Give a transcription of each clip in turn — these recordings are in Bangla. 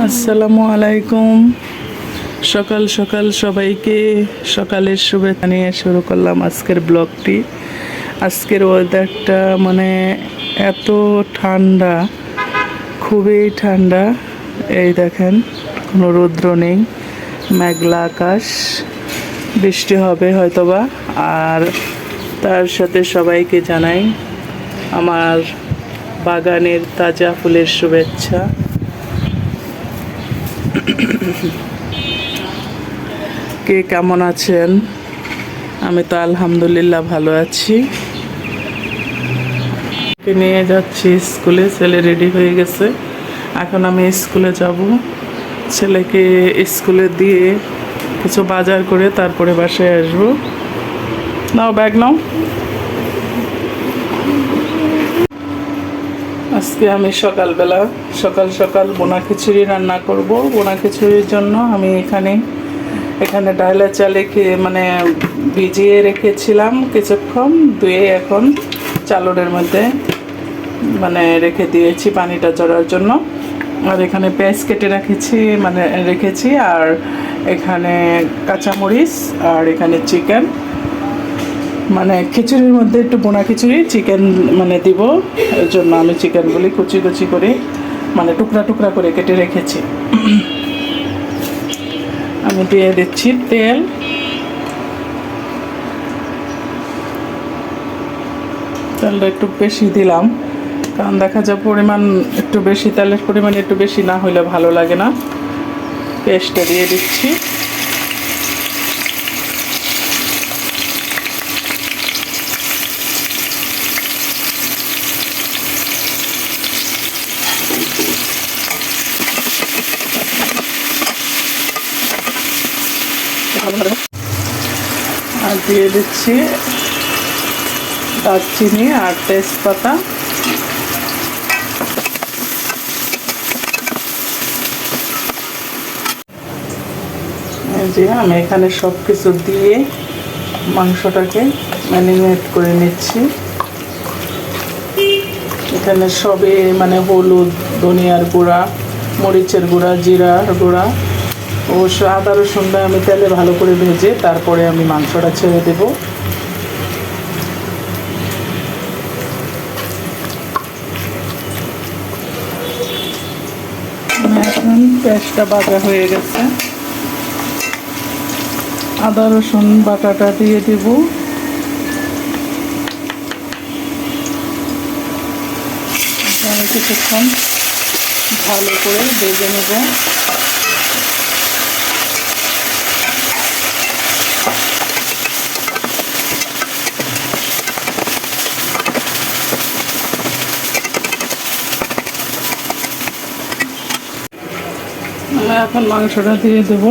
আসসালামু আলাইকুম। সকাল সকাল সবাইকে সকালের শুভেচ্ছা নিয়ে শুরু করলাম আজকের ব্লগটি। আজকের ওয়েদারটা মানে এত ঠান্ডা, খুবই ঠান্ডা। এই দেখেন, কোনো রৌদ্র নেই, মেঘলা আকাশ, বৃষ্টি হবে হয়তোবা। আর তার সাথে সবাইকে জানাই আমার বাগানের তাজা ফুলের শুভেচ্ছা। কে কেমন আছেন? আমি তো আলহামদুলিল্লাহ ভালো আছি। নিয়ে যাচ্ছি স্কুলে, ছেলে রেডি হয়ে গেছে, এখন আমি স্কুলে যাব। ছেলেকে স্কুলে দিয়ে কিছু বাজার করে তারপরে বাসায় আসবো। নাও ব্যাগ নাও। আজকে আমি সকালবেলা সকাল সকাল বোনা খিচুড়ি রান্না করব। বোনা খিচুড়ির জন্য আমি এখানে ডাইলা চালে মানে ভিজিয়ে রেখেছিলাম কিছুক্ষণ, ধুয়ে এখন চালনের মধ্যে মানে রেখে দিয়েছি পানিটা ঝরার জন্য। আর এখানে পেঁয়াজ কেটে রেখেছি, আর এখানে কাঁচামরিচ, আর এখানে চিকেন। মানে খিচুড়ির মধ্যে একটু বোনা খিচুড়ি চিকেন মানে দিব, এর জন্য আমি চিকেনগুলি কুচি কুচি করে মানে টুকরা টুকরা করে কেটে রেখেছি। আমি দিয়ে দিচ্ছি তেল। তেলটা একটু বেশি দিলাম, কারণ দেখা যায় পরিমাণ একটু বেশি, তেলের পরিমাণ একটু বেশি না হলে ভালো লাগে না। পেস্টটা দিয়ে দিচ্ছি। আর দিয়ে দিচ্ছি দারচিনি আর তেজপাতা। যে আমি এখানে সব কিছু দিয়ে মাংসটাকে ম্যারিনেট করে নিচ্ছি। এখানে সবে মানে হলুদ, ধনিয়ার গুঁড়া, মরিচের গুঁড়া, জিরার গুঁড়া, অবশ্য আদা রসুনটা আমি তেলে ভালো করে ভেজে তারপরে আমি মাংসটা ছেড়ে দেব। এখন পেঁয়াজটা ভাজা হয়ে গেছে, আদা রসুন বাটাটা দিয়ে দেব। আমি কিছুক্ষণ ভালো করে ভেজে নেব। এখন মাংসটা দিয়ে দেব।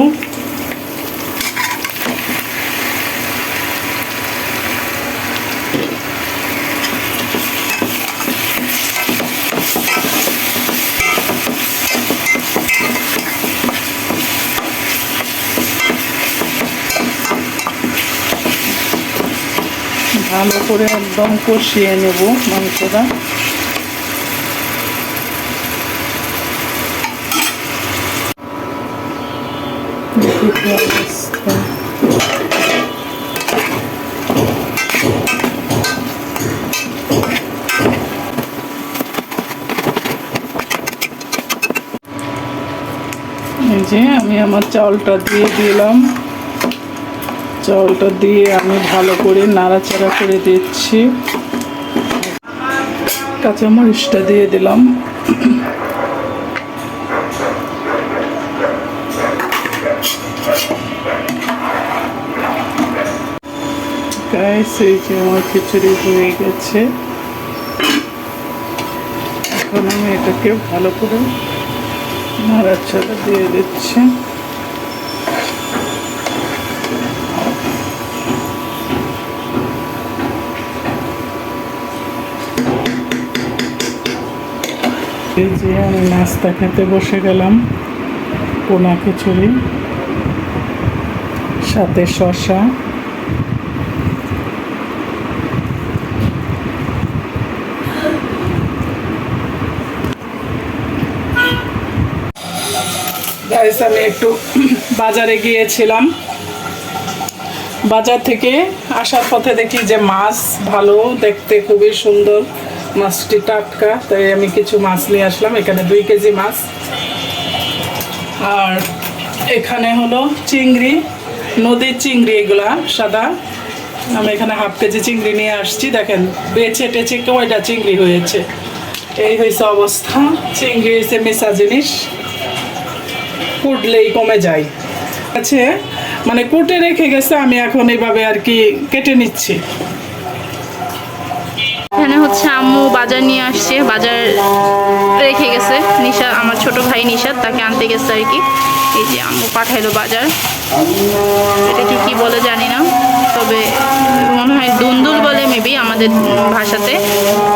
ভালো করে একদম কষিয়ে নেব মাংসটা। এই যে আমি আমার চাউলটা দিয়ে দিলাম। চাউলটা দিয়ে আমি ভালো করে নাড়াচাড়া করে দিচ্ছি। কাঁচামরিচটা দিয়ে দিলাম। গাইস, এই যে আমার খিচুড়ি হয়ে গেছে। এখন আমি এটাকে ভালো করে নাড়াচাড়া দিয়ে দিচ্ছি। এই যে আমি নাস্তা খেতে বসে গেলাম। পোনা খিচুড়ি, সাথে শসা, গাইস আমি একটু বাজারে গিয়েছিলাম, বাজার থেকে আসার পথে দেখি যে মাছ ভালো দেখতে, খুবই সুন্দর, মাছটি টাটকা, তাই আমি কিছু মাছ নিয়ে আসলাম। এখানে 2 কেজি মাছ, আর এখানে হলো চিংড়ি, নদীর চিংড়ি, এগুলা সাদা। আমি এখানে হাফ কেজি চিংড়ি নিয়ে আসছি। দেখেন বেছে টেছে কয়টা চিংড়ি হয়েছে, এই হয়েছে অবস্থা। চিংড়ি হয়েছে মেশা জিনিস, কুটলেই কমে যায়। আছে মানে কুটে রেখে গেছে, আমি এখন এইভাবে আর কি কেটে নিচ্ছি। এখানে হচ্ছে আম্মু বাজার নিয়ে আসছে, বাজার রেখে গেছে। নিশা, আমার ছোট ভাই নিশাদ, তাকে আনতে গেছে আর কি। এই যে আম্মু পাঠাইলো বাজার, এটাকে কি বলে জানি না, তবে মনে হয় দুন্দুল বলে মেবি আমাদের ভাষাতে,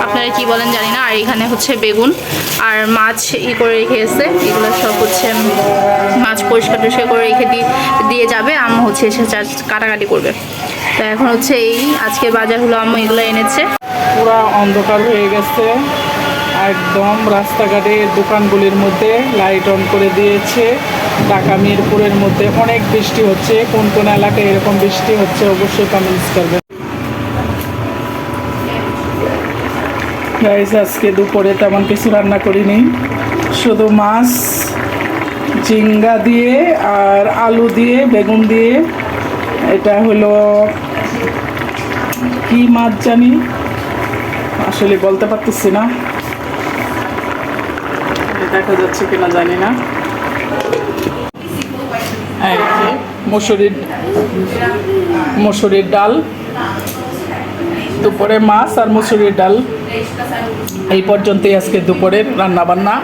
আপনারা কি বলেন জানি না। আর এখানে হচ্ছে বেগুন আর মাছ করে রেখে গেছে, এগুলো সব হচ্ছে মাছ পরিষ্কার টরিষ্কার করে রেখে দিয়ে যাবে। আম্মু হচ্ছে এসে কাটাকাটি করবে। তো এখন হচ্ছে এই আজকে বাজার হলো, আম্মু এগুলো এনেছে। পুরা অন্ধকার হয়ে গেছে একদম, রাস্তাঘাটের দোকানগুলির মধ্যে লাইট অন করে দিয়েছে। ঢাকা মিরপুরের মধ্যে অনেক বৃষ্টি হচ্ছে, কোন কোন এলাকায় এরকম বৃষ্টি হচ্ছে অবশ্যই কমেন্টস করবেন। গাইস আজকে দুপুরে তেমন কিছু রান্না করিনি, শুধু মাছ, ঝিঙ্গা দিয়ে আর আলু দিয়ে, বেগুন দিয়ে, এটা হলো কি মাছ জানি, আসলে বলতে পারতেছি না, দেখা যাচ্ছে কিনা জানি না। এই যে মসুরির ডাল, দুপুরে মাছ আর মসুরির ডাল, এই পর্যন্তই আজকে দুপুরের রান্না বান্না।